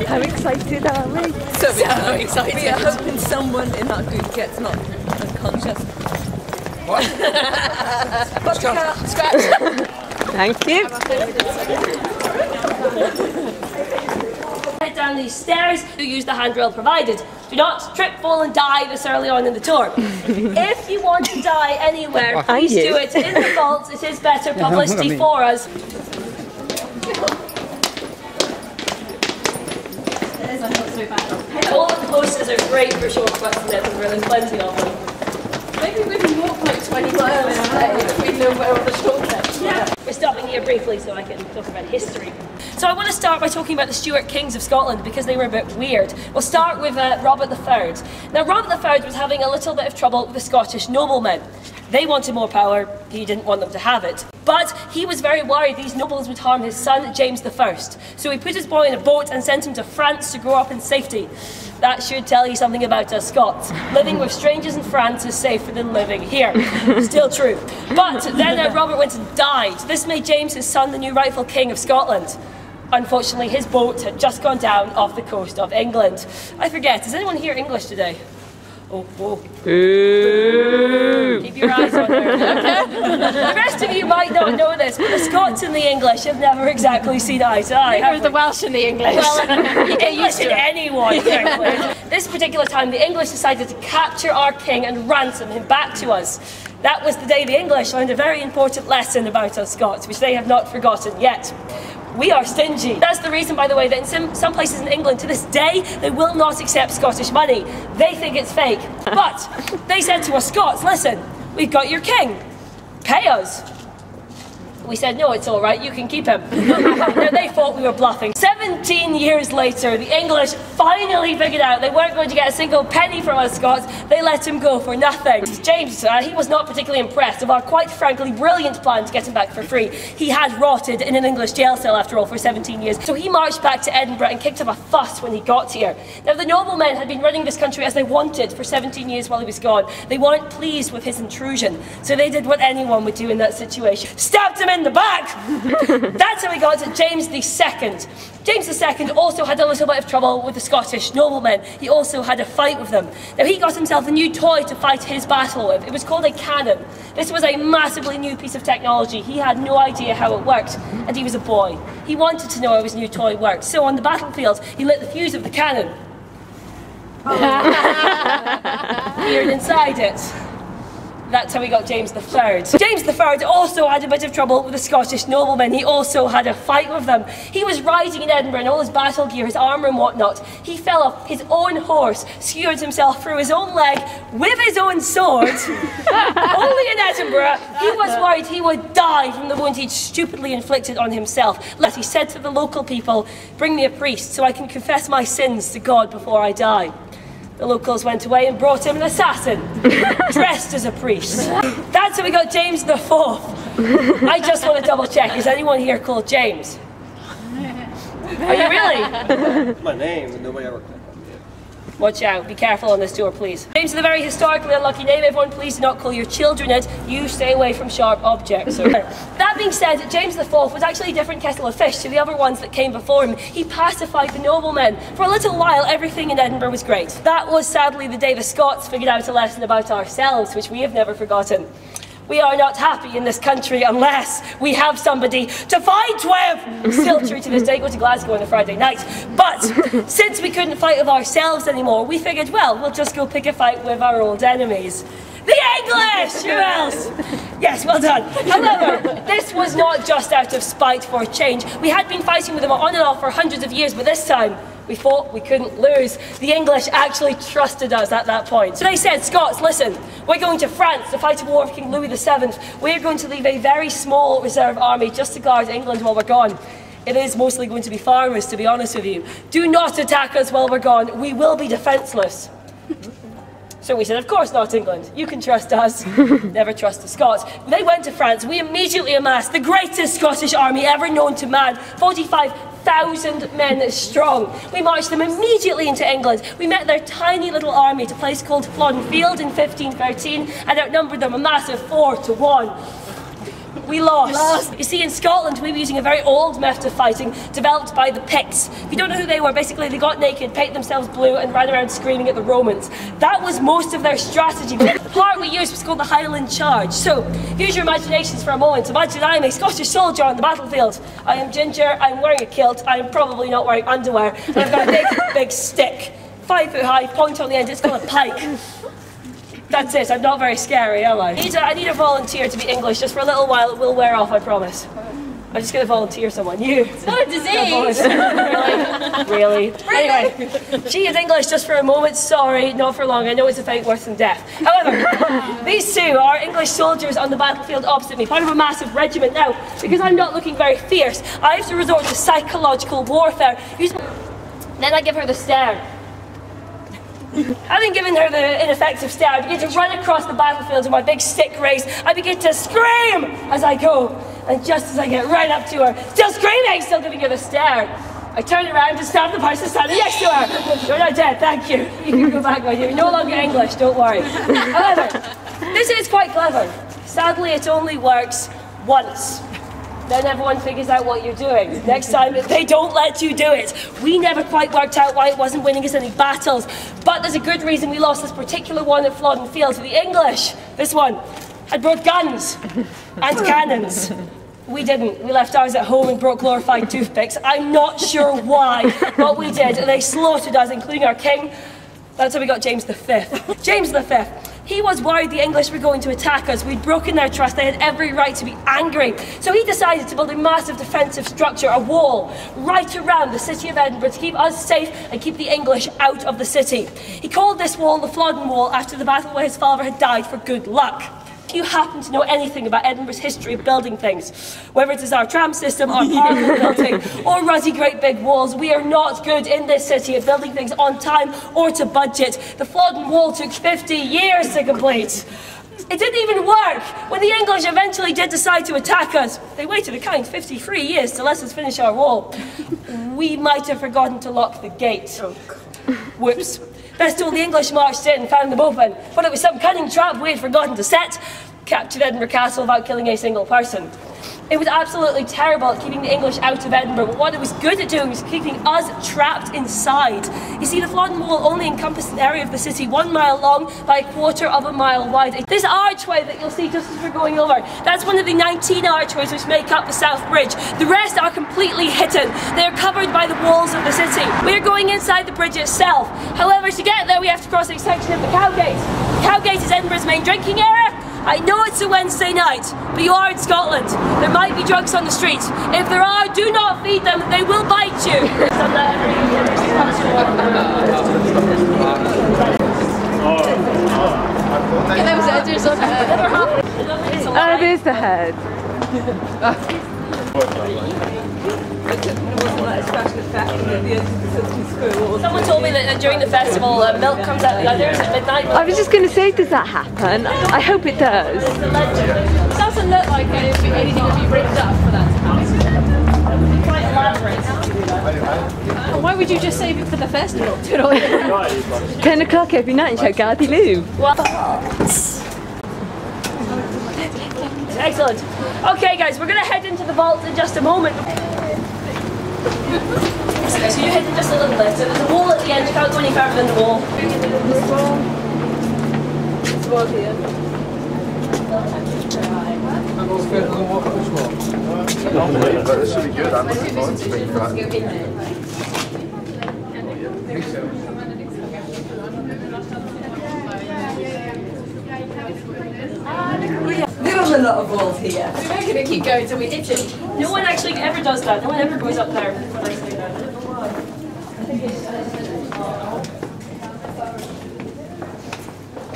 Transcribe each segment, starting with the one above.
How excited are we? So excited. We are hoping someone in that group gets not unconscious. What? Scratch. Thank you. Head down these stairs, you use the handrail provided. Do not trip, fall and die this early on in the tour. If you want to die anywhere, please do it in the vault. It is better publicity for us. All of the posters are great for short cuts in Edinburgh, there's plenty of them. Maybe we can walk like 20 miles if we know where all the shortcuts are. Yeah. We're stopping here briefly so I can talk about history. So I want to start by talking about the Stuart kings of Scotland because they were a bit weird. We'll start with Robert III. Now Robert III was having a little bit of trouble with the Scottish noblemen. They wanted more power, he didn't want them to have it. But he was very worried these nobles would harm his son, James I. So he put his boy in a boat and sent him to France to grow up in safety. That should tell you something about us Scots. Living with strangers in France is safer than living here. Still true. But then Robert went and died. This made James, his son, the new rightful king of Scotland. Unfortunately, his boat had just gone down off the coast of England. I forget, is anyone here English today? Oh, whoa. Keep your eyes on her. The rest of you might not know this, but the Scots and the English have never exactly seen eye to eye. Neither the Welsh and the English. Well, you get used to anyone. This particular time, the English decided to capture our king and ransom him back to us. That was the day the English learned a very important lesson about us Scots, which they have not forgotten yet. We are stingy. That's the reason, by the way, that in some places in England to this day, they will not accept Scottish money. They think it's fake. But they said to us Scots, listen, we've got your king. Pay us. We said, no, it's all right, you can keep him. Now, they thought we were bluffing. 17 years later, the English finally figured out they weren't going to get a single penny from us Scots. They let him go for nothing. James, he was not particularly impressed of our quite frankly brilliant plan to get him back for free. He had rotted in an English jail cell after all for 17 years. So he marched back to Edinburgh and kicked up a fuss when he got here. Now, the noblemen had been running this country as they wanted for 17 years while he was gone. They weren't pleased with his intrusion. So they did what anyone would do in that situation. Stabbed him in the back! That's how we got to James II. James II also had a little bit of trouble with the Scottish noblemen. He also had a fight with them. Now he got himself a new toy to fight his battle with. It was called a cannon. This was a massively new piece of technology. He had no idea how it worked, and he was a boy. He wanted to know how his new toy worked. So on the battlefield, he lit the fuse of the cannon. Peered inside it. That's how we got James III. James III also had a bit of trouble with the Scottish noblemen. He also had a fight with them. He was riding in Edinburgh in all his battle gear, his armour and whatnot. He fell off his own horse, skewered himself through his own leg with his own sword. Only in Edinburgh. He was worried he would die from the wound he'd stupidly inflicted on himself. He said to the local people, bring me a priest so I can confess my sins to God before I die. The locals went away and brought him an assassin, dressed as a priest. That's how we got James IV. I just want to double check, is anyone here called James? Are you really? My name, and nobody ever clicked on it. Watch out, be careful on this door, please. James is a very historically unlucky name. Everyone, please do not call your children it. You stay away from sharp objects. That being said, James IV was actually a different kettle of fish to the other ones that came before him. He pacified the noblemen. For a little while, everything in Edinburgh was great. That was sadly the day the Scots figured out a lesson about ourselves, which we have never forgotten. We are not happy in this country unless we have somebody to fight with. Still true to this day, go to Glasgow on a Friday night. But since we couldn't fight with ourselves anymore, we figured, well, we'll just go pick a fight with our old enemies. The English! Who else? Yes, well done. However, this was not just out of spite for a change. We had been fighting with them on and off for hundreds of years, but this time, we thought we couldn't lose. The English actually trusted us at that point. So they said, Scots, listen, we're going to France to fight a war with King Louis VII. We're going to leave a very small reserve army just to guard England while we're gone. It is mostly going to be farmers, to be honest with you. Do not attack us while we're gone. We will be defenceless. So we said, of course not, England. You can trust us. Never trust the Scots. They went to France. We immediately amassed the greatest Scottish army ever known to man. 45,000 men strong. We marched them immediately into England. We met their tiny little army at a place called Flodden Field in 1513 and outnumbered them a massive 4-1. We lost. You see, in Scotland, we were using a very old method of fighting developed by the Picts. If you don't know who they were, basically they got naked, painted themselves blue, and ran around screaming at the Romans. That was most of their strategy. The part we used was called the Highland Charge. So, use your imaginations for a moment. Imagine I'm a Scottish soldier on the battlefield. I am ginger, I'm wearing a kilt, I'm probably not wearing underwear, and I've got a big stick. 5 foot high, point on the end, it's called a pike. That's it, I'm not very scary, am I? I need a volunteer to be English just for a little while. It will wear off, I promise. I'm just going to volunteer someone. You. It's not a disease. Really? Anyway, she is English just for a moment. Sorry, not for long. I know it's a fight worse than death. However, these two are English soldiers on the battlefield opposite me, part of a massive regiment. Now, because I'm not looking very fierce, I have to resort to psychological warfare. Then I give her the stare. Having given her the ineffective stare, I begin to run across the battlefield with my big stick raised. I begin to scream as I go. And just as I get right up to her, still screaming, still giving her the stare, I turn around and stab the person standing next to her. You're not dead, thank you. You can go back on. You're no longer English, don't worry. However, this is quite clever. Sadly, it only works once. Then everyone figures out what you're doing. Next time, they don't let you do it. We never quite worked out why it wasn't winning us any battles. But there's a good reason we lost this particular one at Flodden Field. The English, this one, had brought guns and cannons. We didn't. We left ours at home and brought glorified toothpicks. I'm not sure why, but we did. And they slaughtered us, including our king. That's how we got James V. James V. He was worried the English were going to attack us. We'd broken their trust. They had every right to be angry. So he decided to build a massive defensive structure, a wall, right around the city of Edinburgh to keep us safe and keep the English out of the city. He called this wall the Flodden Wall after the battle where his father had died for good luck. If you happen to know anything about Edinburgh's history of building things, whether it is our tram system, our parliament building, or ruddy great big walls, we are not good in this city at building things on time or to budget. The Flodden Wall took 50 years to complete. It didn't even work. When the English eventually did decide to attack us, they waited a kind 53 years to let us finish our wall. We might have forgotten to lock the gate. Whoops. Best all the English marched in and found them open, but it was some cunning trap we had forgotten to set. Captured Edinburgh Castle without killing a single person. It was absolutely terrible at keeping the English out of Edinburgh, but what it was good at doing was keeping us trapped inside. You see, the Flodden Wall only encompassed an area of the city 1 mile long by 1/4 of a mile wide. This archway that you'll see just as we're going over, that's one of the 19 archways which make up the South Bridge. The rest are completely hidden. They're covered by the walls of the city. We're going inside the bridge itself. However, to get there we have to cross a section of the Cowgate. The Cowgate is Edinburgh's main drinking area. I know it's a Wednesday night, but you are in Scotland. There might be drunks on the street. If there are, do not feed them, they will bite you. Oh, there's the head. Someone told me that during the festival, milk comes out the udders at midnight. I was just going to say, does that happen? I hope it does. It doesn't look like anything would be rigged up for that to happen. Quite elaborate. And why would you just save it for the festival? 10 o'clock every night in Calamityville. Lou. Excellent. Okay guys, we're going to head into the vault in just a moment. Okay, so you're heading just a little bit. So there's a wall at the end, you can't go any further than the wall. This wall here. This should be good. I'm looking forward to being back. There's a lot of walls here. We're going to keep going until we hit it. No one actually ever does that. No one ever goes up there.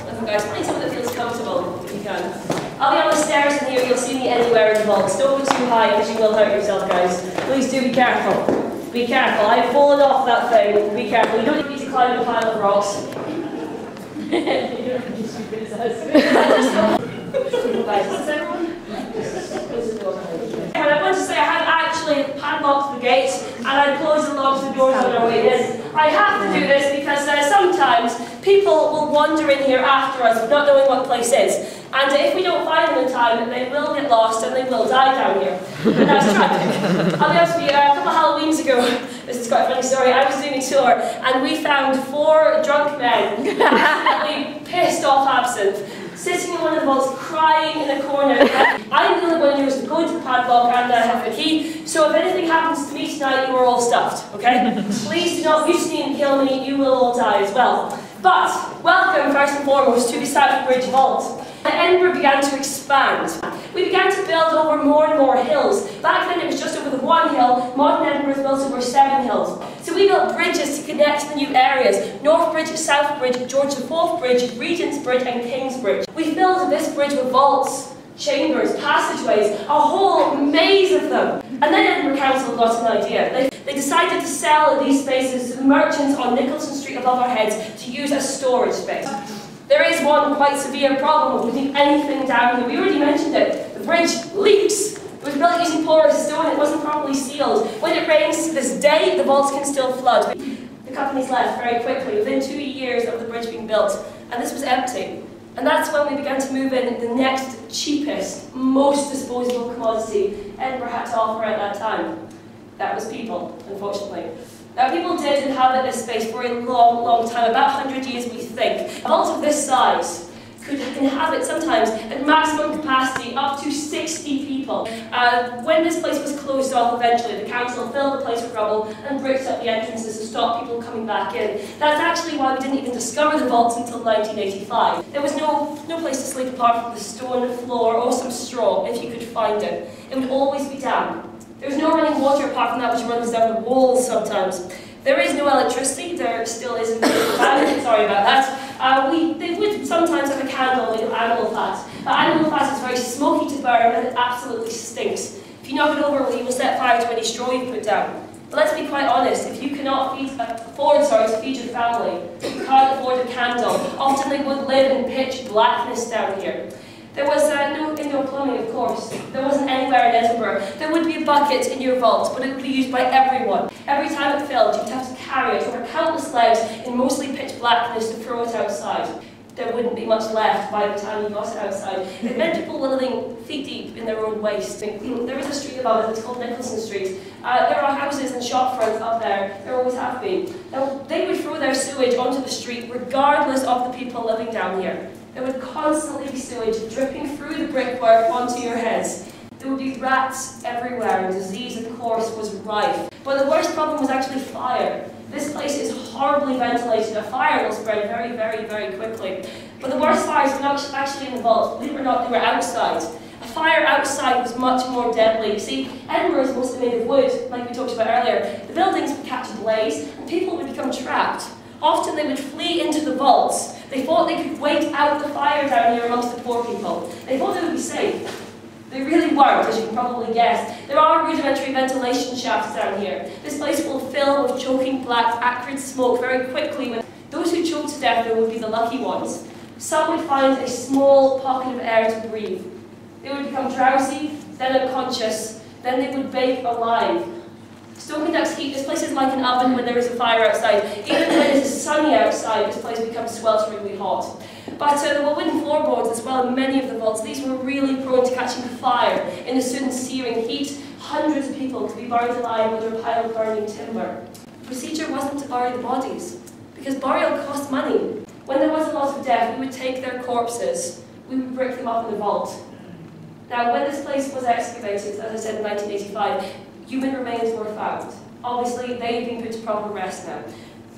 Listen guys, find someone that feels comfortable if you can. I'll be on the stairs in here, you'll see me anywhere in the vault. Don't go too high because you will hurt yourself, guys. Please do be careful. Be careful. I've fallen off that thing. Be careful. You don't need to climb a pile of rocks. You don't need to criticize. Guys, is this everyone? And I want to say I have actually padlocked the gate. and I close and lock the doors on our way in. I have to do this because sometimes people will wander in here after us, not knowing what the place is. And if we don't find them in time, they will get lost and they will die down here. And that's tragic. I'll be honest with you, a couple of Halloweens ago, this is quite a funny story, I was doing a tour and we found 4 drunk men, absolutely pissed off absinthe, sitting in one of the vaults, crying in a corner. I'm the only one who was to go to the padlock and have the key, so if anything happens to me tonight, you are all stuffed, okay? Please do not mutiny and kill me, you will all die as well. But, welcome first and foremost to the South Bridge Vault. Edinburgh began to expand. We began to build over more and more hills. Back then it was just over the one hill, modern Edinburgh is built over 7 hills. So we built bridges to connect the new areas. North Bridge, South Bridge, George IV Bridge, Regent's Bridge and King's Bridge. We filled this bridge with vaults, chambers, passageways, a whole maze of them. And then Edinburgh Council got an idea. They decided to sell these spaces to the merchants on Nicholson Street above our heads to use as storage space. There is one quite severe problem with putting anything down here. We already mentioned it. The bridge leaks. It was built using porous stone. It wasn't properly sealed. When it rains to this day, the vaults can still flood. The companies left very quickly, within 2 years of the bridge being built, and this was empty. And that's when we began to move in the next cheapest, most disposable commodity Edinburgh had to offer at that time. That was people, unfortunately. Now, people did inhabit this space for a long, long time, about 100 years we think. A vault of this size could inhabit sometimes at maximum capacity up to 60 people. When this place was closed off eventually, the council filled the place with rubble and bricked up the entrances to stop people coming back in. That's actually why we didn't even discover the vaults until 1985. There was no place to sleep apart from the stone floor or some straw if you could find it. It would always be damp. There was no running water apart from that which runs down the walls sometimes. There is no electricity, there still isn't. Sorry about that. They would sometimes have a candle with animal fat. Animal fat is very smoky to burn and it absolutely stinks. If you knock it over, you will set fire to any straw you put down. But let's be quite honest, if you cannot afford to feed your family, you can't afford a candle. Often they would live in pitch blackness down here. There was no indoor plumbing, of course. There wasn't anywhere in Edinburgh. There would be a bucket in your vault, but it would be used by everyone. Every time it filled, you'd have to carry it over countless legs in mostly pitch blackness to throw it outside. There wouldn't be much left by the time you got it outside. It meant people were living feet deep in their own waste. There is a street above it that's called Nicholson Street. There are houses and shop fronts up there. There always have been. Now, they would throw their sewage onto the street regardless of the people living down here. There would constantly be sewage dripping through the brickwork onto your heads. There would be rats everywhere and disease, of course, was rife. But the worst problem was actually fire. This place is horribly ventilated. A fire will spread very, very, very quickly. But the worst fires were not actually in the vault. Believe it or not, they were outside. A fire outside was much more deadly. You see, Edinburgh is mostly made of wood, like we talked about earlier. The buildings would catch blaze and people would become trapped. Often they would flee into the vaults. They thought they could wait out the fire down here amongst the poor people. They thought they would be safe. They really weren't, as you can probably guess. There are rudimentary ventilation shafts down here. This place will fill with choking black, acrid smoke very quickly. Those who choked to death, though, would be the lucky ones. Some would find a small pocket of air to breathe. They would become drowsy, then unconscious, then they would bake alive. Stone conducts heat. This place is like an oven when there is a fire outside. Even when it is sunny outside, this place becomes swelteringly hot. But there were wooden floorboards as well in many of the vaults. These were really prone to catching fire in the sudden searing heat. Hundreds of people could be buried alive under a pile of burning timber. The procedure wasn't to bury the bodies, because burial cost money. When there was a lot of death, we would take their corpses, we would break them up in the vault. Now, when this place was excavated, as I said in 1985, human remains were found. Obviously, they've been put to proper rest now.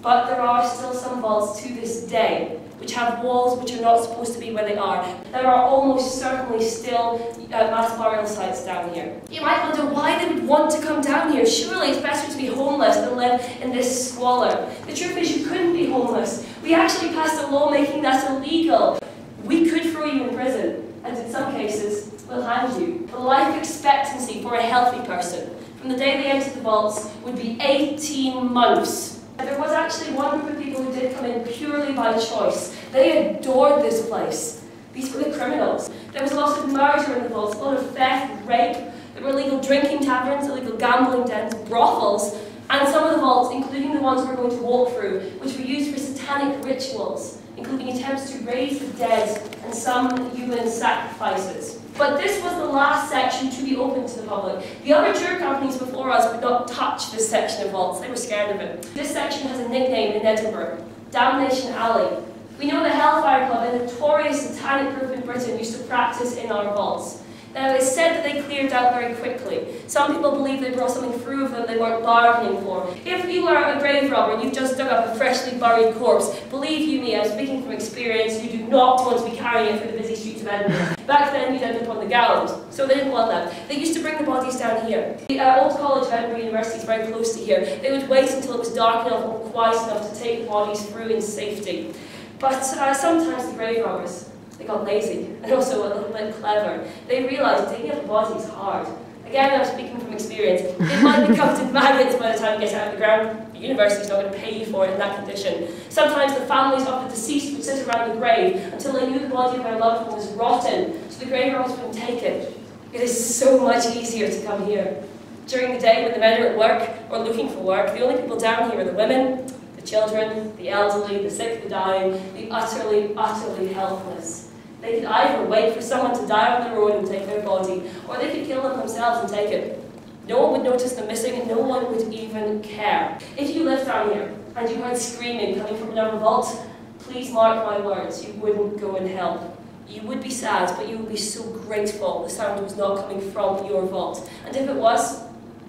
But there are still some vaults to this day which have walls which are not supposed to be where they are. There are almost certainly still mass burial sites down here. You might wonder why they would want to come down here. Surely it's better to be homeless than live in this squalor. The truth is you couldn't be homeless. We actually passed a law making that illegal. We could throw you in prison, and in some cases, we'll hang you. The life expectancy for a healthy person from the day they entered the vaults would be 18 months. There was actually one group of people who did come in purely by choice. They adored this place. These were the criminals. There was a lot of murder in the vaults, a lot of theft, rape. There were illegal drinking taverns, illegal gambling dens, brothels, And some of the vaults, including the ones we're going to walk through, which were used for satanic rituals, including attempts to raise the dead and some human sacrifices. But this was the last section to be open to the public. The other tour companies before us would not touch this section of vaults. They were scared of it. This section has a nickname in Edinburgh, Damnation Alley. We know the Hellfire Club, a notorious satanic group in Britain, used to practice in our vaults. Now, it's said that they cleared out very quickly. Some people believe they brought something through with them they weren't bargaining for. If you are a grave robber and you've just dug up a freshly buried corpse, believe you me, I'm speaking from experience, you do not want to be carrying it through the busy streets of Edinburgh. Back then, you'd end up on the gallows, so they didn't want that. They used to bring the bodies down here. The Old College of Edinburgh University is very close to here. They would wait until it was dark enough or quiet enough to take the bodies through in safety. But sometimes the grave robbers, they got lazy and also a little bit clever. They realised digging up a body is hard. Again, I'm speaking from experience. It might be covered in maggots by the time it gets out of the ground. The university's not going to pay you for it in that condition. Sometimes the families of the deceased would sit around the grave until they knew the body of their loved one was rotten, so the grave robbers wouldn't take it. It is so much easier to come here. During the day when the men are at work or looking for work, the only people down here are the women, the children, the elderly, the sick, the dying, the utterly, utterly helpless. They could either wait for someone to die on the road and take their body, or they could kill them themselves and take it. No one would notice them missing, and no one would even care. If you lived down here, and you heard screaming coming from another vault, please mark my words, you wouldn't go and help. You would be sad, but you would be so grateful the sound was not coming from your vault. And if it was,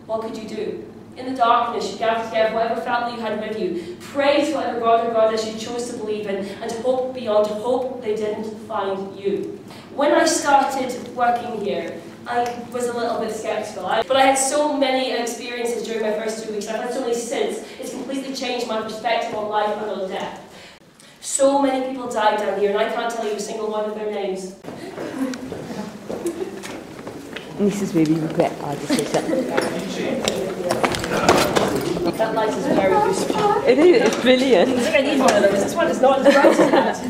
what could you do? In the darkness, you gathered together whatever family you had with you, pray to whatever god or goddess you chose to believe in, and hope beyond hope they didn't find you. When I started working here, I was a little bit sceptical, but I had so many experiences during my first 2 weeks, I've had so many since, it's completely changed my perspective on life and on death. So many people died down here, and I can't tell you a single one of their names. Mrs. Maybe regret our decision. That light is very useful. It is, it's brilliant. I need one of those. This one is not as bright as that.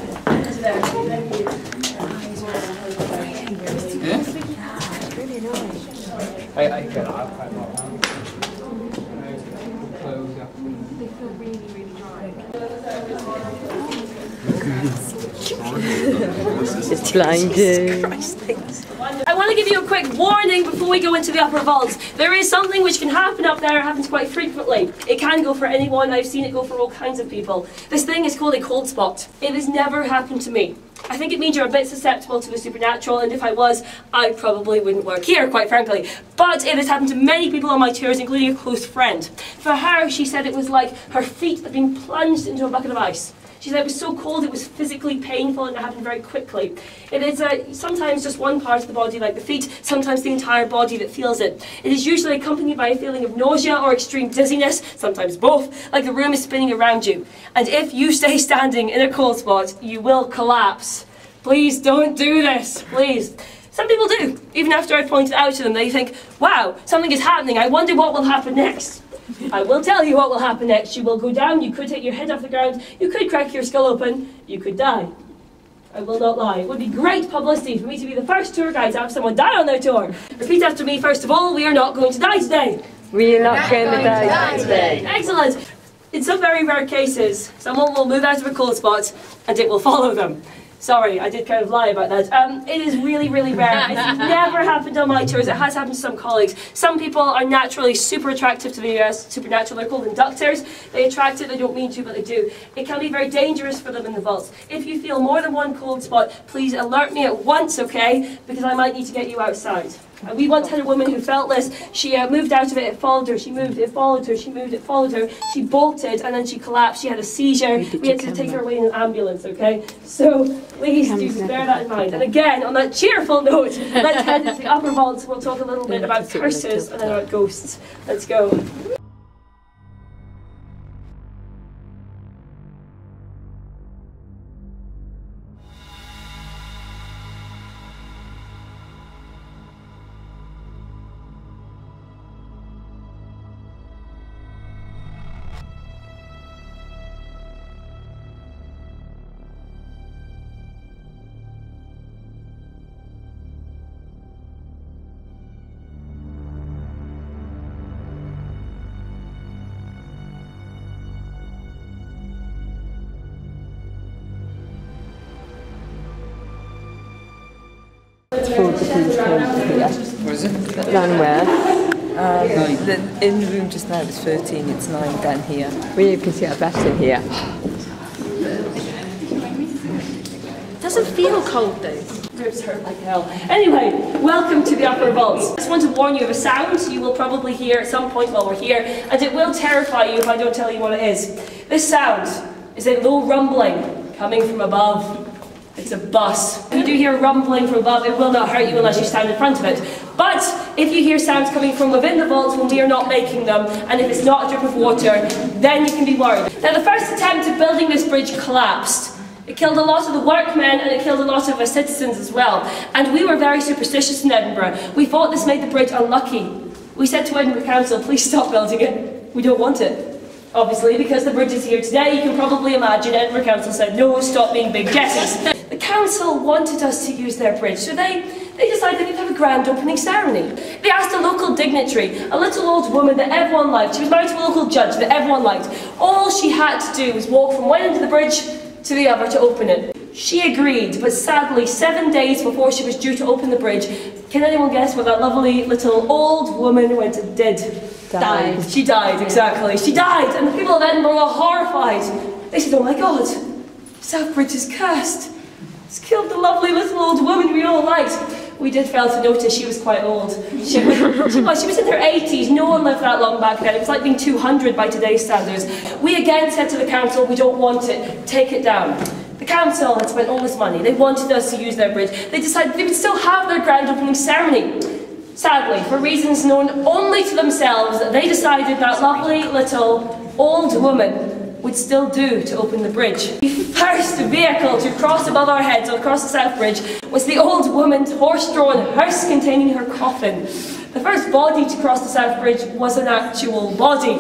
It's there. Thank you. It's really nice. I get that quite well. They feel really, really dry. It's blinding. I want to give you a quick warning before we go into the upper vaults. There is something which can happen up there, it happens quite frequently. It can go for anyone, I've seen it go for all kinds of people. This thing is called a cold spot. It has never happened to me. I think it means you're a bit susceptible to the supernatural, and if I was, I probably wouldn't work here, quite frankly. But it has happened to many people on my tours, including a close friend. For her, she said it was like her feet had been plunged into a bucket of ice. She said it was so cold it was physically painful and it happened very quickly. It is sometimes just one part of the body, like the feet, sometimes the entire body that feels it. It is usually accompanied by a feeling of nausea or extreme dizziness, sometimes both, like the room is spinning around you. And if you stay standing in a cold spot, you will collapse. Please don't do this, please. Some people do. Even after I've pointed out to them, they think, wow, something is happening, I wonder what will happen next. I will tell you what will happen next. You will go down, you could hit your head off the ground, you could crack your skull open, you could die. I will not lie. It would be great publicity for me to be the first tour guide to have someone die on their tour. Repeat after me, first of all, we are not going to die today. We are not going to die today. Excellent. In some very rare cases, someone will move out of a cold spot and it will follow them. Sorry, I did kind of lie about that. It is really, really rare. It's never happened on my tours. It has happened to some colleagues. Some people are naturally super attractive to the supernatural. They're called inductors. They attract it, they don't mean to, but they do. It can be very dangerous for them in the vaults. If you feel more than one cold spot, please alert me at once, okay? Because I might need to get you outside. We once had a woman who felt this. She moved out of it, it followed her, she moved, it followed her, she moved, it followed her. She bolted and then she collapsed, she had a seizure. We had to take her away in an ambulance, okay? So please do bear that in mind. And again, on that cheerful note, let's head into the upper vaults. We'll talk a little bit about curses and then about ghosts. Let's go. pulled the police code here. Was it? Down where? In the room just now it was 13, it's 9 down here. Well, you can see our best in here. Doesn't feel cold though. Ribs hurt like hell. Anyway, welcome to the upper vaults. I just want to warn you of a sound you will probably hear at some point while we're here, and it will terrify you if I don't tell you what it is. This sound is a low rumbling coming from above. It's a bus. If you do hear rumbling from above, it will not hurt you unless you stand in front of it. But if you hear sounds coming from within the vaults when we are not making them, and if it's not a drip of water, then you can be worried. Now, the first attempt at building this bridge collapsed. It killed a lot of the workmen and it killed a lot of the citizens as well. And we were very superstitious in Edinburgh. We thought this made the bridge unlucky. We said to Edinburgh Council, please stop building it. We don't want it. Obviously, because the bridge is here today, you can probably imagine Edinburgh Council said, no, stop being big guesses. The council wanted us to use their bridge, so they decided they'd have a grand opening ceremony. They asked a local dignitary, a little old woman that everyone liked. She was married to a local judge that everyone liked. All she had to do was walk from one end of the bridge to the other to open it. She agreed, but sadly, 7 days before she was due to open the bridge, can anyone guess what that lovely little old woman went and did? Died. She died, exactly. She died, and the people of Edinburgh were horrified. They said, oh my God, South Bridge is cursed. It's killed the lovely little old woman we all liked. We did fail to notice she was quite old. She was in her 80s. No one lived that long back then. It was like being 200 by today's standards. We again said to the council, we don't want it. Take it down. The council had spent all this money. They wanted us to use their bridge. They decided they would still have their grand opening ceremony. Sadly, for reasons known only to themselves, they decided that lovely little old woman would still do to open the bridge. The first vehicle to cross above our heads across the South Bridge was the old woman's horse-drawn hearse containing her coffin. The first body to cross the South Bridge was an actual body.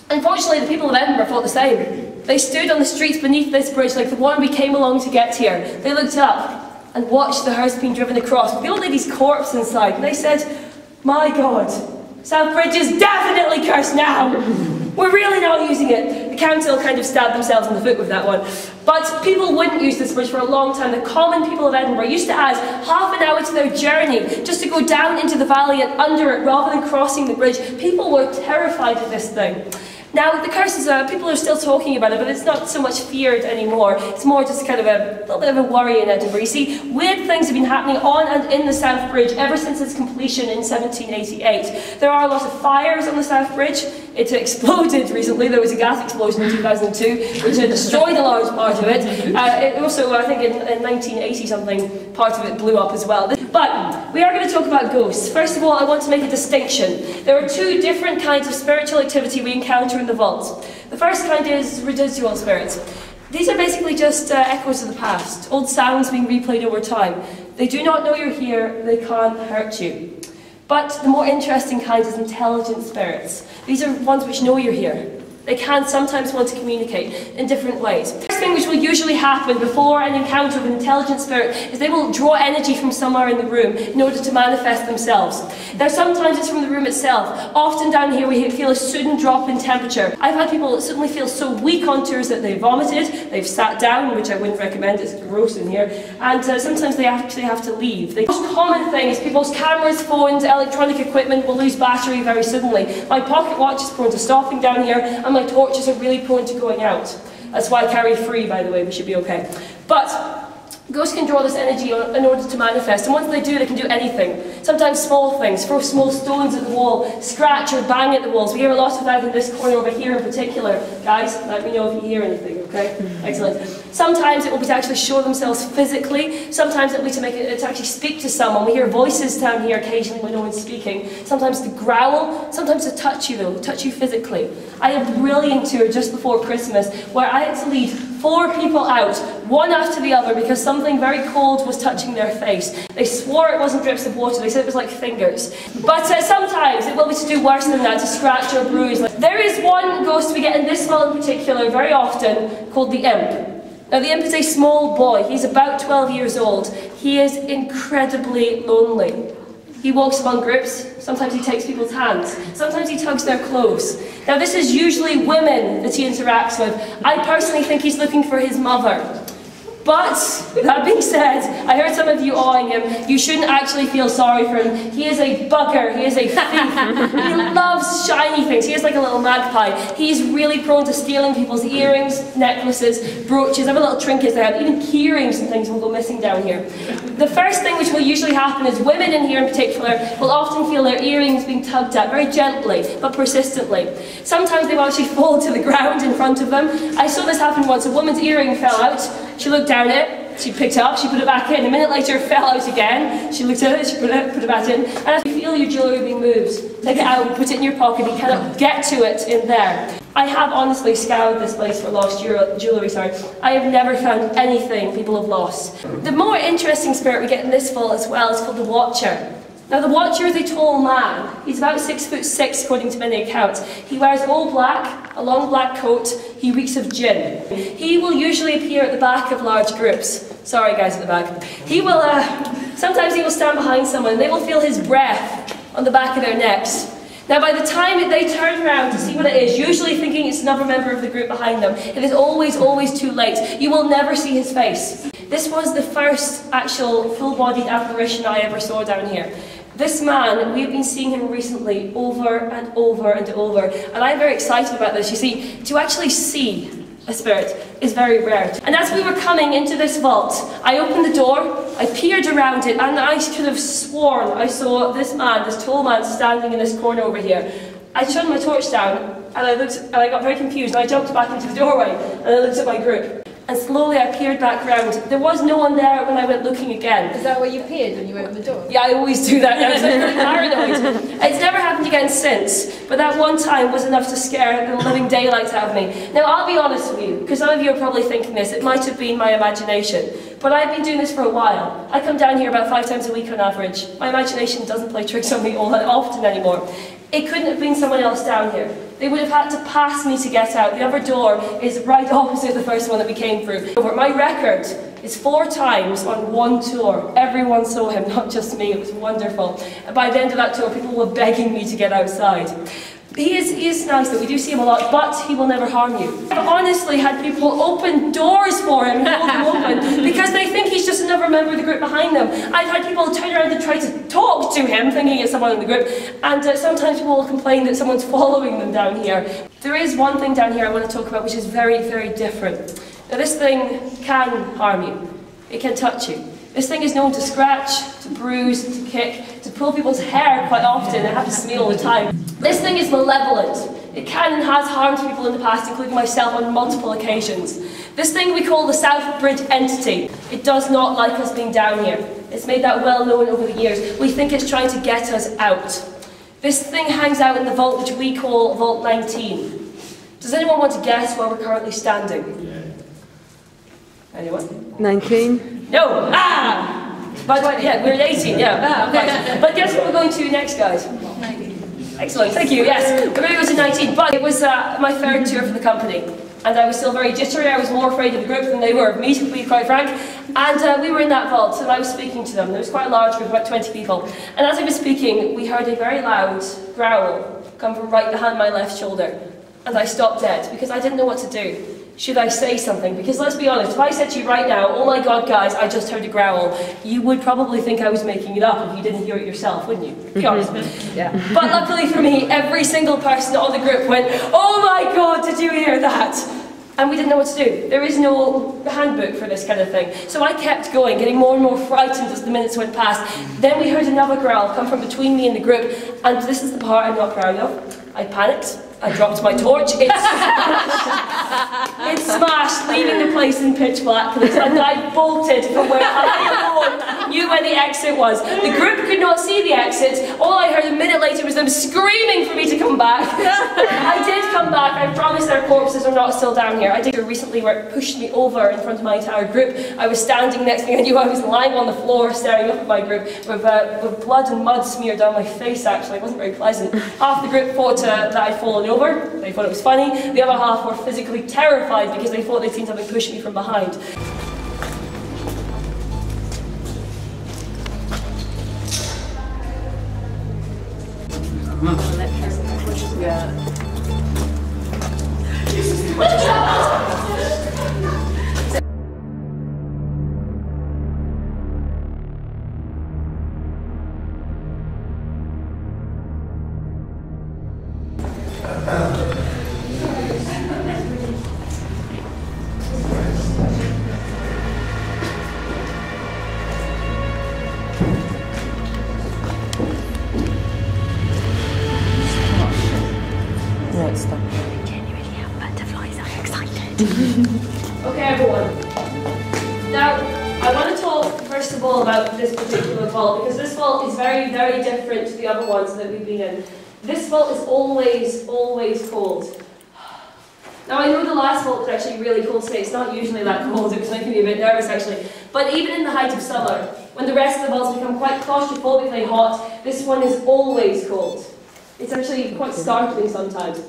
Unfortunately, the people of Edinburgh thought the same. They stood on the streets beneath this bridge like the one we came along to get here. They looked up and watched the hearse being driven across with the old lady's corpse inside, and they said, my God, South Bridge is definitely cursed now. We're really not using it. The council kind of stabbed themselves in the foot with that one. But people wouldn't use this bridge for a long time. The common people of Edinburgh used to add half an hour to their journey just to go down into the valley and under it rather than crossing the bridge. People were terrified of this thing. Now, the curses, people are still talking about it, but it's not so much feared anymore. It's more just kind of a little bit of a worry in Edinburgh. You see, weird things have been happening on and in the South Bridge ever since its completion in 1788. There are a lot of fires on the South Bridge. It exploded recently. There was a gas explosion in 2002, which destroyed a large part of it. It also, I think in 1980 something, part of it blew up as well. But we are going to talk about ghosts. First of all, I want to make a distinction. There are two different kinds of spiritual activity we encounter in the vaults. The first kind is residual spirits. These are basically just echoes of the past, old sounds being replayed over time. They do not know you're here, they can't hurt you. But the more interesting kind is intelligent spirits. These are ones which know you're here. They can sometimes want to communicate in different ways. The first thing which will usually happen before an encounter with an intelligent spirit is they will draw energy from somewhere in the room in order to manifest themselves. Now sometimes it's from the room itself. Often down here we feel a sudden drop in temperature. I've had people that suddenly feel so weak on tours that they vomited, they've sat down, which I wouldn't recommend, it's gross in here, and sometimes they actually have to leave. The most common thing is people's cameras, phones, electronic equipment will lose battery very suddenly. My pocket watch is prone to stopping down here, and my torches are really prone to going out. That's why I carry 3, by the way, we should be okay. But ghosts can draw this energy in order to manifest, and once they do, they can do anything. Sometimes small things, throw small stones at the wall, scratch or bang at the walls. We hear a lot of that in this corner over here in particular. Guys, let me know if you hear anything, okay? Excellent. Sometimes it will be to actually show themselves physically. Sometimes it will be to make it to actually speak to someone. We hear voices down here occasionally when no one's speaking. Sometimes to growl, sometimes to touch you though, touch you physically. I had a brilliant tour just before Christmas where I had to lead 4 people out, one after the other, because something very cold was touching their face. They swore it wasn't drips of water, they said it was like fingers. But sometimes it will be to do worse than that, to scratch or bruise. There is one ghost we get in this smell in particular very often called the Imp. Now the Imp is a small boy, he's about 12 years old. He is incredibly lonely. He walks among groups, sometimes he takes people's hands, sometimes he tugs their clothes. Now this is usually women that he interacts with. I personally think he's looking for his mother. But, that being said, I heard some of you awing him. You shouldn't actually feel sorry for him. He is a bugger, he is a thief. He loves shiny things, he is like a little magpie. He's really prone to stealing people's earrings, necklaces, brooches, other little trinkets they have, even key rings and things will go missing down here. The first thing which will usually happen is women in here in particular will often feel their earrings being tugged at very gently, but persistently. Sometimes they will actually fall to the ground in front of them. I saw this happen once. A woman's earring fell out. She looked down at it, she picked it up, she put it back in. A minute later it fell out again. She looked at it, she put it back in. And if you feel your jewellery being moved, take it out, put it in your pocket. You cannot get to it in there. I have honestly scoured this place for lost jewellery, I have never found anything people have lost. The more interesting spirit we get in this vault as well is called the Watcher. Now the Watcher is a tall man. He's about 6'6" according to many accounts. He wears all black, a long black coat. He reeks of gin. He will usually appear at the back of large groups. Sorry guys at the back. He will, sometimes he will stand behind someone and they will feel his breath on the back of their necks. Now by the time they turn around to see what it is, usually thinking it's another member of the group behind them, it is always too late. You will never see his face. This was the first actual full-bodied apparition I ever saw down here. This man, we've been seeing him recently over and over and over, and I'm very excited about this. You see, to actually see a spirit is very rare. And as we were coming into this vault, I opened the door, I peered around it, and I could have sworn I saw this man, this tall man, standing in this corner over here. I shone my torch down, and I got very confused, and I jumped back into the doorway, and I looked at my group. And slowly I peered back round. There was no one there when I went looking again. Is that where you peered when you opened the door? Yeah, I always do that. I was like really paranoid. It's never happened again since, but that one time was enough to scare the living daylights out of me. Now I'll be honest with you, because some of you are probably thinking this, it might have been my imagination. But I've been doing this for a while. I come down here about 5 times a week on average. My imagination doesn't play tricks on me all that often anymore. It couldn't have been someone else down here. They would have had to pass me to get out. The other door is right opposite the first one that we came through. My record is 4 times on one tour. Everyone saw him, not just me. It was wonderful. And by the end of that tour, people were begging me to get outside. He is nice, though. We do see him a lot, but he will never harm you. I've honestly had people open doors for him, hold them open, because they think he's just another member of the group behind them. I've had people turn around and try to talk to him, thinking it's someone in the group, and sometimes people will complain that someone's following them down here. There is one thing down here I want to talk about which is very, very different. Now this thing can harm you. It can touch you. This thing is known to scratch, to bruise, to kick, to pull people's hair quite often. It happens to me all the time. This thing is malevolent. It can and has harmed people in the past, including myself on multiple occasions. This thing we call the South Bridge entity. It does not like us being down here. It's made that well known over the years. We think it's trying to get us out. This thing hangs out in the vault which we call Vault 19. Does anyone want to guess where we're currently standing? Anyone? 19. No! Ah! But yeah, we're at 18, yeah. Right. But guess what we're going to next, guys? 19. Excellent, thank you, yes. We're going to go to 19, but it was my 3rd tour for the company. And I was still very jittery. I was more afraid of the group than they were of me, to be quite frank. And we were in that vault, and I was speaking to them. There was quite a large group, about 20 people. And as I was speaking, we heard a very loud growl come from right behind my left shoulder. And I stopped dead, because I didn't know what to do. Should I say something? Because let's be honest, if I said to you right now, oh my god guys, I just heard a growl, you would probably think I was making it up if you didn't hear it yourself, wouldn't you? Be honest. Yeah. But luckily for me, every single person on the group went, oh my god, did you hear that? And we didn't know what to do. There is no handbook for this kind of thing. So I kept going, getting more and more frightened as the minutes went past. Then we heard another growl come from between me and the group, and this is the part I'm not proud of. I panicked. I dropped my torch. It smashed, leaving the place in pitch blackness, and I bolted from where I alone knew where the exit was. The group could not see the exit. All I heard a minute later was them screaming for me to come back. I did come back. I promise their corpses are not still down here. I did recently where it pushed me over in front of my entire group. I was standing next to me. I knew I was lying on the floor staring up at my group with blood and mud smeared down my face, actually. It wasn't very pleasant. Half the group thought that I'd fallen over. They thought it was funny. The other half were physically terrified because they thought they'd seen something push me from behind. No, it's not. Okay, everyone. Now, I want to talk first of all about this particular vault, because this vault is very, very different to the other ones that we've been in. This vault is always, always cold. Now, I know the last vault was actually really cold today. It's not usually that cold. It was making me a bit nervous, actually. But even in the height of summer, when the rest of the vaults become quite claustrophobically hot, this one is always cold. It's actually quite startling sometimes.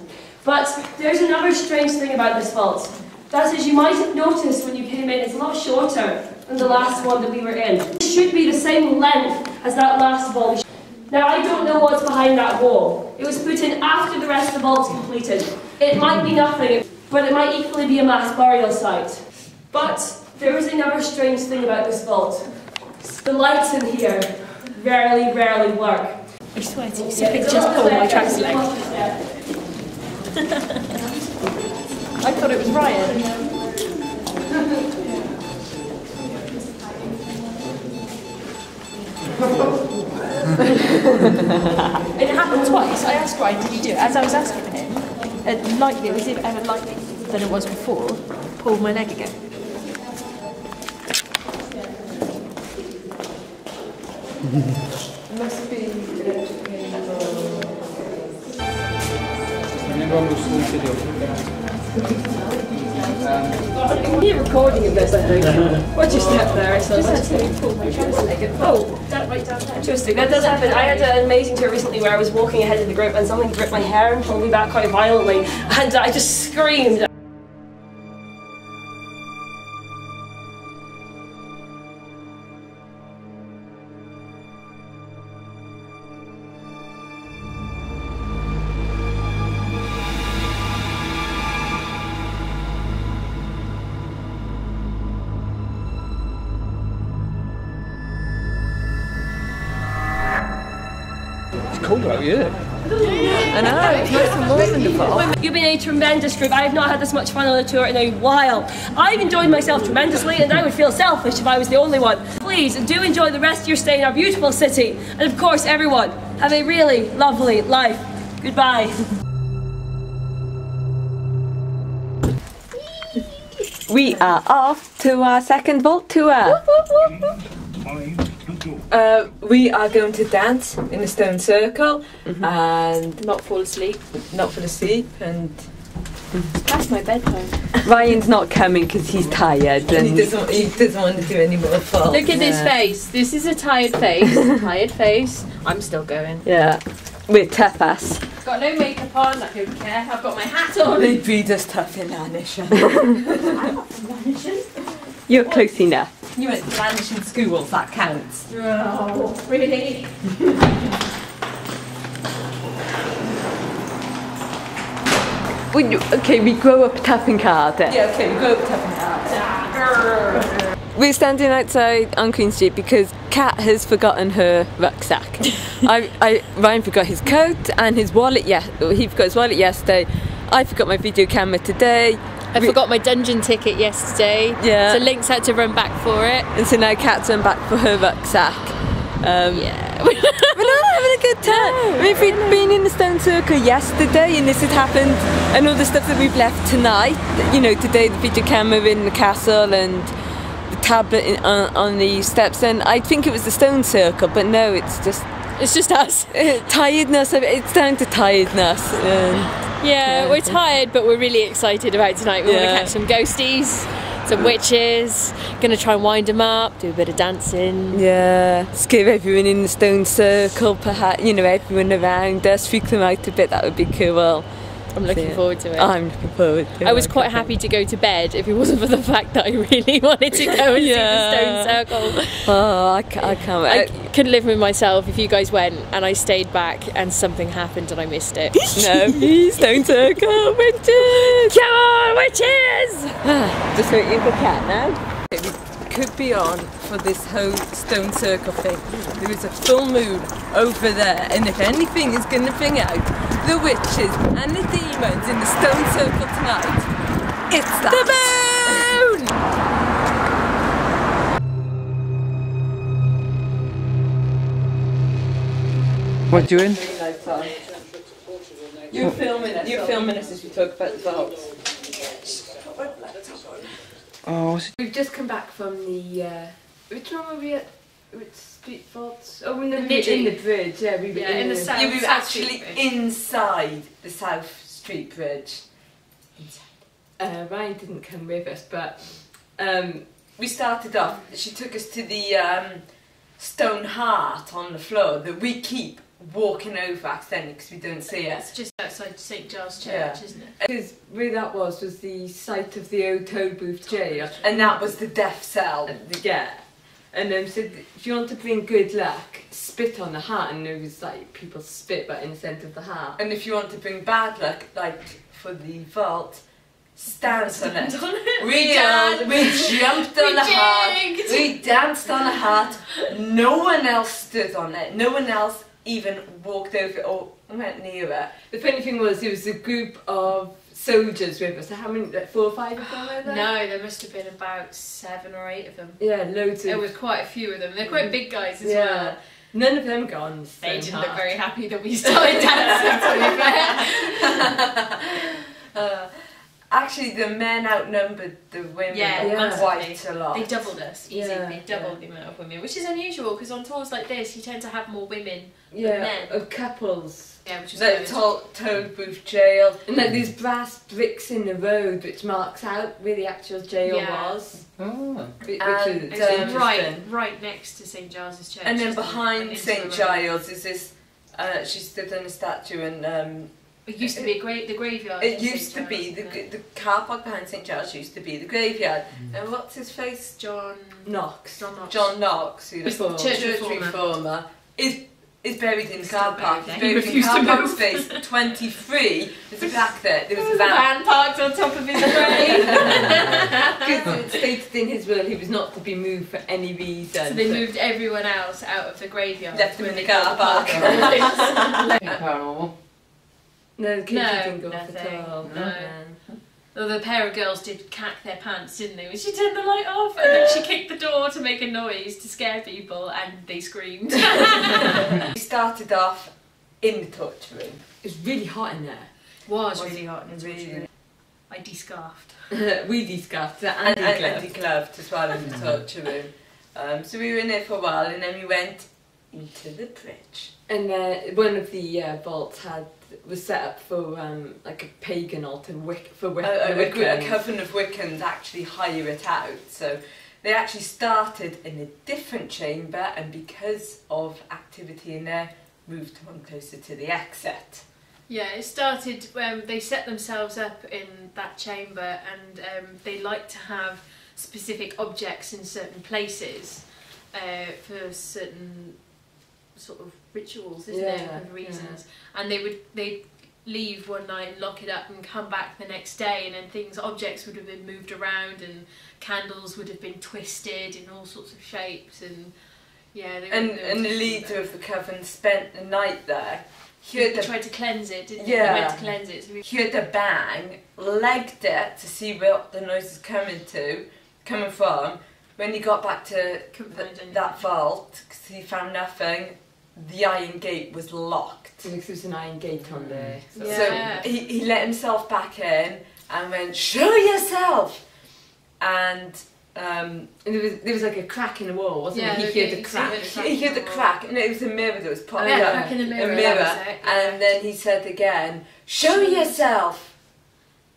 But there's another strange thing about this vault. That is, you might have noticed when you came in, it's a lot shorter than the last one that we were in. It should be the same length as that last vault. Now, I don't know what's behind that wall. It was put in after the rest of the vault's completed. It might be nothing, but it might equally be a mass burial site. But there is another strange thing about this vault. The lights in here rarely, rarely work. I swear to you, so it just pulled my tracks leg. I thought it was Ryan. It happened twice. I asked Ryan, did he do it? As I was asking him, it was ever likely than it was before, pulled my leg again. Must be You're recording of this, I think. What'd you step there? So that right down there. Interesting. That does happen. I had an amazing tour recently where I was walking ahead of the group and something gripped my hair and pulled me back quite violently, and I just screamed. Cold out here. I know, it's nice and warm in the vault. You've been a tremendous group. I have not had this much fun on a tour in a while. I've enjoyed myself tremendously, and I would feel selfish if I was the only one. Please do enjoy the rest of your stay in our beautiful city. And of course, everyone, have a really lovely life. Goodbye. We are off to our second vault tour. We are going to dance in a stone circle and Not fall asleep. not fall asleep, and It's past my bedtime. Ryan's not coming because he's tired. he doesn't want to do any more falls. Look at this face. This is a tired face. Tired face. I'm still going. Yeah, we're tough ass. Got no makeup on. I don't care. I've got my hat on. They breed us tough in Lanish. I'm not from Lanishan. You're close enough. You went to Lanish in school, that counts. Oh, really? Okay, we grow up tough in Cardiff. Yeah, okay, we go up tough and hard. We're standing outside on Queen Street because Kat has forgotten her rucksack. Ryan forgot his coat and his wallet. He forgot his wallet yesterday. I forgot my video camera today. I forgot my dungeon ticket yesterday. Yeah. So Lynx had to run back for it. And so now Kat's run back for her rucksack. Yeah. We're not having a good time. I mean, if we'd been in the stone circle yesterday and this had happened, and all the stuff that we've left tonight, you know, today the video camera in the castle and the tablet on the steps, then I'd think it was the stone circle, but no, it's just us. tiredness. It's down to tiredness. Yeah, we're tired, but we're really excited about tonight. We want to Yeah. catch some ghosties, some witches. Gonna try and wind them up, do a bit of dancing. Yeah, scare everyone in the stone circle, perhaps, you know, everyone around us, freak them out a bit, that would be cool. I'm looking forward to it. I'm looking forward to it. I was quite happy to go to bed if it wasn't for the fact that I really wanted to go and see the stone circle. Oh, I can't I wait. couldn't live with myself if you guys went and I stayed back and something happened and I missed it. No, stone circle, witches! Come on, witches! Just waiting for Kat now. We could be on for this whole stone circle thing. There is a full moon over there, and if anything is going to bring out the witches and the demons in the stone circle tonight, it's the moon! What are you doing? You're filming us as we talk about the vaults. Oh, what's it? We've just come back from the, which one were we at? Which street vaults? Oh, we were in the bridge, yeah. We were in the south. Yeah, we were South actually Street Bridge. inside the South Street Bridge. Ryan didn't come with us, but we started off, she took us to the stone heart on the floor that we keep walking over accidentally because we don't see it. It's just outside St. Giles Church, isn't it? Because where that was the site of the old Tollbooth jail, and that was the death cell. Yeah. And said, if you want to bring good luck, spit on the heart, and there was like people spit right in the centre of the heart. And if you want to bring bad luck, like for the vault, stand on it. We jumped on the heart. We danced on the heart. No one else stood on it. No one else even walked over it or went near it. The funny thing was, there was a group of soldiers with us. How many? Like 4 or 5 of them were there? No, there must have been about 7 or 8 of them. Yeah, loads of. There was quite a few of them. They're quite big guys as well. None of them gone. They didn't look very happy that we started dancing. Actually, the men outnumbered the women quite a lot. They doubled us, easy. They doubled the amount of women, which is unusual because on tours like this, you tend to have more women than men. Of couples. Yeah, which is like Tollbooth jail, and like these brass bricks in the road which marks out where the actual jail was. Oh. Which is right next to St. Giles's Church. And then behind St. Giles is this. She stood on a statue and. It used to be the graveyard. It used to be the car park behind St. Giles used to be the graveyard. And what's his face? John Knox. John Knox, who was the church reformer, is buried in the car park. He's buried in car park space 23. There's a plaque there. There was a van parked on top of his grave. Because it stated in his will he was not to be moved for any reason. So they moved everyone else out of the graveyard. Left him in the car park. Paranormal. No, the kids didn't go off nothing. at all. No. Well, the pair of girls did cack their pants, didn't they? When she turned the light off and then she kicked the door to make a noise to scare people and they screamed. We started off in the torture room. It was really hot in there. It was really hot in the torture room. I de-scarfed. We de-scarfed and de-gloved as well in the torture room. So we were in there for a while and then we went into the bridge. And one of the vaults was set up for like a pagan altar for Wiccans. A coven of Wiccans actually hire it out. So they actually started in a different chamber, and because of activity in there, moved one closer to the exit. Yeah, it started when they set themselves up in that chamber, and they like to have specific objects in certain places for certain sort of rituals, isn't it, and reasons. And they'd leave one night and lock it up and come back the next day, and then objects would have been moved around and candles would have been twisted in all sorts of shapes, and and the leader of the coven spent the night there. He tried to cleanse it, didn't he? Yeah. He went to cleanse it. So he heard a bang, legged it to see where the noise was coming from. When he got back to that vault, because he found nothing, the iron gate was locked. Because there was an iron gate on there. So he let himself back in and went, "Show yourself!" And there was like a crack in the wall, wasn't there? He heard the crack. He heard the crack, and it was a mirror that was popping up. Crack in the mirror. And then he said again, "Show yourself!"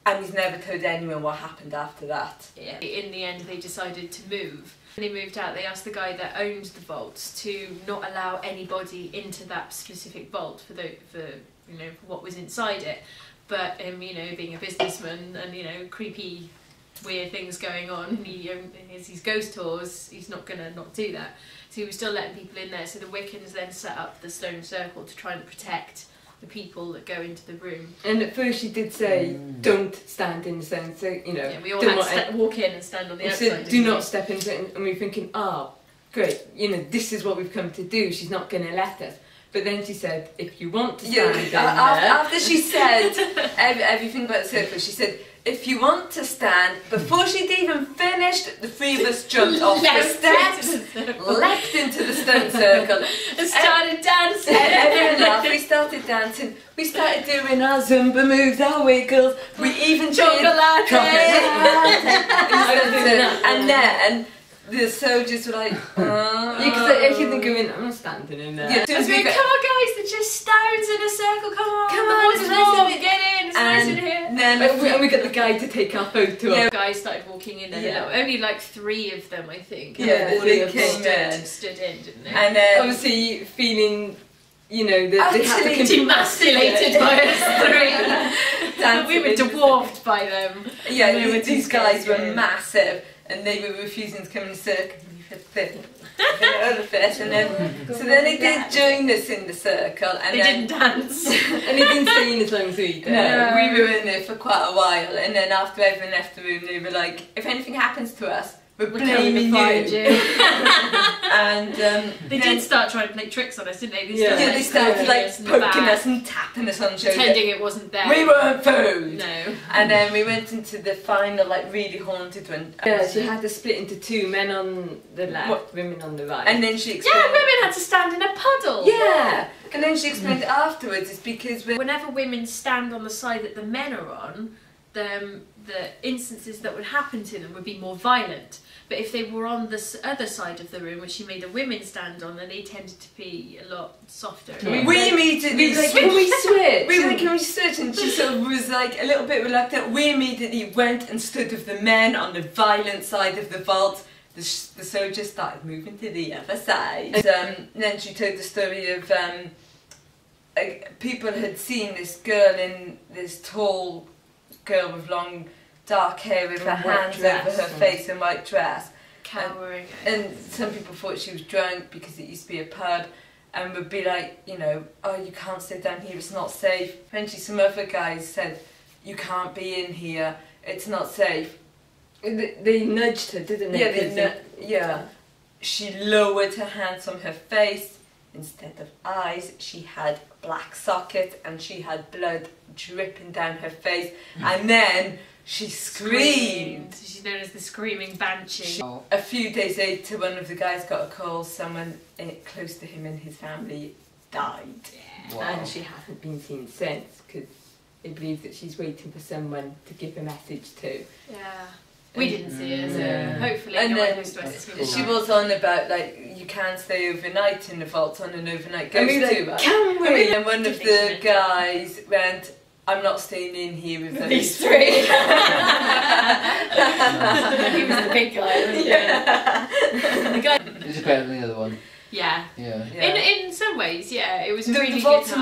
And he's never told anyone what happened after that. Yeah. In the end, they decided to move. When they moved out, they asked the guy that owned the vaults to not allow anybody into that specific vault for what was inside it. But being a businessman and creepy, weird things going on, his ghost tours, he's not gonna not do that. So he was still letting people in there. So the Wiccans then set up the stone circle to try and protect the people that go into the room. And at first she did say, don't stand in the centre, so, you know. Yeah, we all had to walk in and stand on the outside. Said, do not step into it. And we were thinking, great, you know, this is what we've come to do. She's not going to let us. But then she said, if you want to stand in there... After she said everything about the circle, she said, if you want to stand, before she'd even finished, the three of us jumped off the steps, leapt into the stone circle, and started dancing. Everyone laughed. We started dancing. We started doing our Zumba moves, our wiggles. We even chocolate. And then the soldiers were like, I couldn't go in. I'm not standing in there. Yeah, I was going, come on guys, they're just stones in a circle, come on, it's nice, get in, it's nice in here. Then we got the guy to take our photo. Yeah, guys started walking in there, only like 3 of them I think. Yeah, they came stood in, didn't they? And obviously feeling, you know, they had to emasculated by us 3. We were dwarfed by them. Yeah, these guys were massive. And they were refusing to come in the circle. And then, so then they did join us in the circle. And they didn't dance. And they didn't stay in as long as we did. No, we were in there for quite a while. And then after everyone left the room, they were like, if anything happens to us, we're blaming you. And they did start trying to play tricks on us, didn't they? They started like poking us and tapping us on the shoulder. Pretending it wasn't there. We weren't food. No. And then we went into the final, like really haunted one. Yeah, she had to split into 2, men on the left, women on the right. And then she explained... Yeah, women had to stand in a puddle. Yeah. And then she explained afterwards it's because whenever women stand on the side that the men are on, the instances that would happen to them would be more violent. But if they were on the other side of the room, which she made the women stand on, then they tended to be a lot softer. Yeah. We immediately like, can we switch? We were like, can we switch? And she sort of was like a little bit reluctant. We immediately went and stood with the men on the violent side of the vault. The soldiers started moving to the other side. And then she told the story of people had seen this girl this tall girl with long dark hair with her hands over her face and white dress, cowering. And some people thought she was drunk because it used to be a pub, and would be like, you know, oh, you can't stay down here, it's not safe. Eventually some other guys said, you can't be in here, it's not safe. They nudged her, didn't they? Yeah. She lowered her hands from her face. Instead of eyes, she had black sockets and she had blood dripping down her face. And then she screamed. She's known as the screaming banshee. A few days later, one of the guys got a call. Someone close to him and his family died. Yeah. Wow. And she hasn't been seen since because they believe that she's waiting for someone to give a message to. Yeah. We didn't see her, so hopefully and no then one knows to us. She was on about, like, you can't stay overnight in the vault on an overnight ghost tour. Like, can we? And one of the guys went, I'm not staying in here with these 3. He was the big guy, wasn't he? Yeah. The guy. Is it better than the other one? Yeah. In some ways, yeah. It was a really vaults good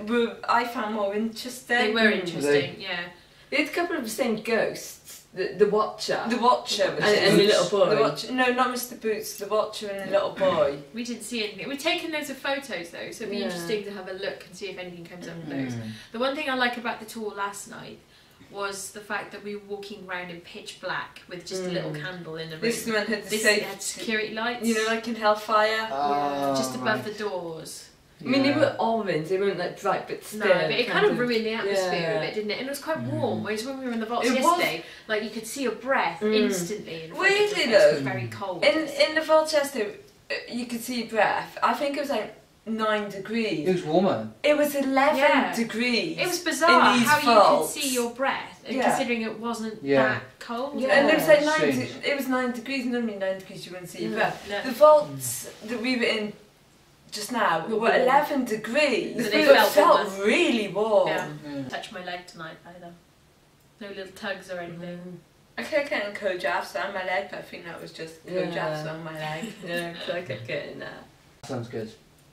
night. I found more interesting. They were interesting, yeah. They had a couple of the same ghosts. The Watcher. The Watcher. And the little boy. The Watcher, no, not Mr. Boots, the Watcher and the little boy. We didn't see anything. We've taken loads of photos though, so it'd be interesting to have a look and see if anything comes up with those. The one thing I like about the tour last night was the fact that we were walking around in pitch black with just a little candle in the room. This one had had security lights. You know, like in Hellfire? Yeah, just above the doors. I mean, they were orange, they weren't like bright, but still. No, but it kind of ruined the atmosphere a bit, didn't it? And it was quite warm, whereas when we were in the vaults yesterday, like you could see your breath instantly. Weirdly though, it was very cold. In the vault yesterday, you could see your breath. I think it was like 9 degrees. It was warmer. It was 11 degrees. It was bizarre in these how vaults. you could see your breath, considering it wasn't that cold. Yeah. And it was like it was 9 degrees. Normally 9 degrees you wouldn't see your breath. No. The vaults that we were in just now were 11 degrees. So they felt really warm. Yeah. Touch my leg tonight either. No little tugs or anything. I kept getting cold drafts on my leg, but I think that was just cold drafts on my leg. Yeah, because I kept getting that. Sounds good.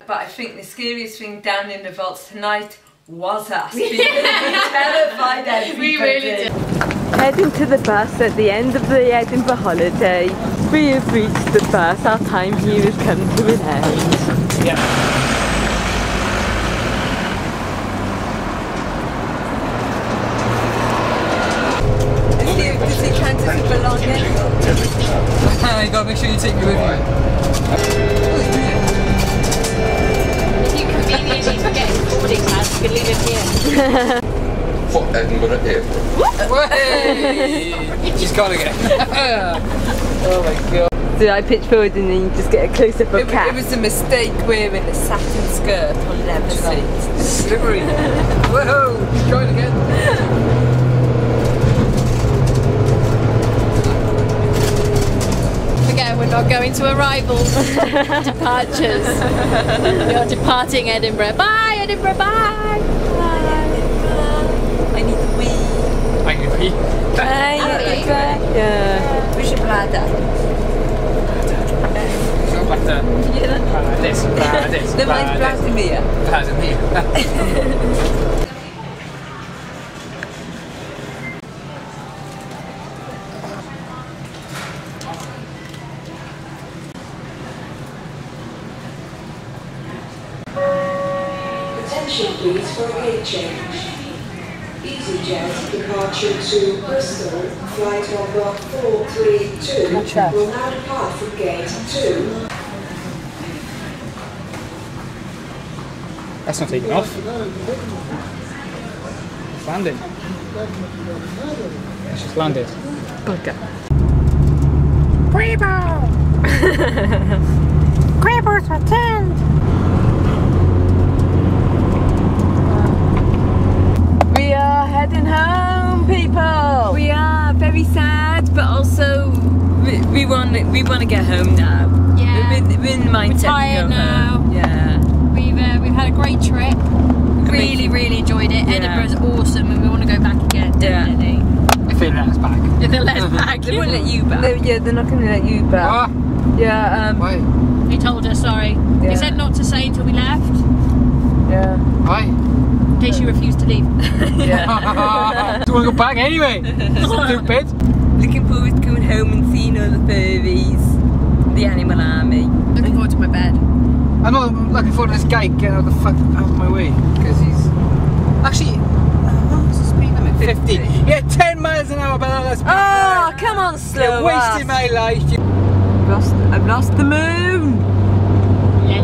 But I think the scariest thing down in the vaults tonight was us. Because we terrified everybody. We really did. Heading to the bus at the end of the Edinburgh holiday. We have reached the bus. Our time here has come to an end. Yeah. you gotta make sure you take me with you. If you conveniently forget his boarding pass, you can leave him here. For Edinburgh Airport. Hey! She's got it again. Oh my god. So I pitch forward and then you just get a close up of Cat. It was a mistake wearing a satin skirt on leather seats. Slippery. Whoa! He's going again. Again, we're not going to arrivals. Departures. You're departing Edinburgh. Bye, Edinburgh. Bye. I need a wee. I can be. Yeah. We should plan that. Zo wachten. Paradijs, paradijs, De mijn plaats meer. Paradijs meer. Attention please for a gate change. EasyJet departure to Bristol, flight number 432 will now depart from gate 2. That's not taking off. It's landed. It's just landed. Okay. Creeper! Creepers attend! We are heading home, people. We are very sad, but also we want to get home now. Yeah. We're in the mindset. We're tired to go now. home. Yeah. We've had a great trip. Really enjoyed it. Yeah. Edinburgh's awesome and we want to go back again, definitely. If they let us back. If they'll let us back. They won't let you back. Yeah, they're not going to let you back. What? Yeah. Why? He told us, sorry. Yeah. He said not to say until we left, Yeah. Why? in case you refused to leave. Yeah. Do you want to go back anyway? Stupid. Looking forward to going home and seeing all the furries, the animal army. Looking forward to my bed. I'm not looking forward to this guy getting out the fuck out of my way because he's actually. What's the speed limit? 50. Yeah, 10 miles an hour, but that's. Oh, come on, slow. You're wasting my life. I've lost the moon.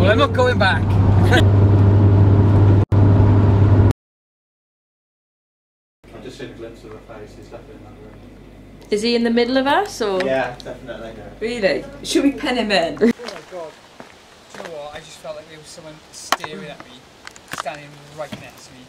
Well, I'm not going back. I just seen a glimpse of her face. He's definitely in that room. Is he in the middle of us or? Yeah, definitely. Yeah. Really? Should we pen him in? Oh my god. Do you know what? I just felt like there was someone staring at me, standing right next to me.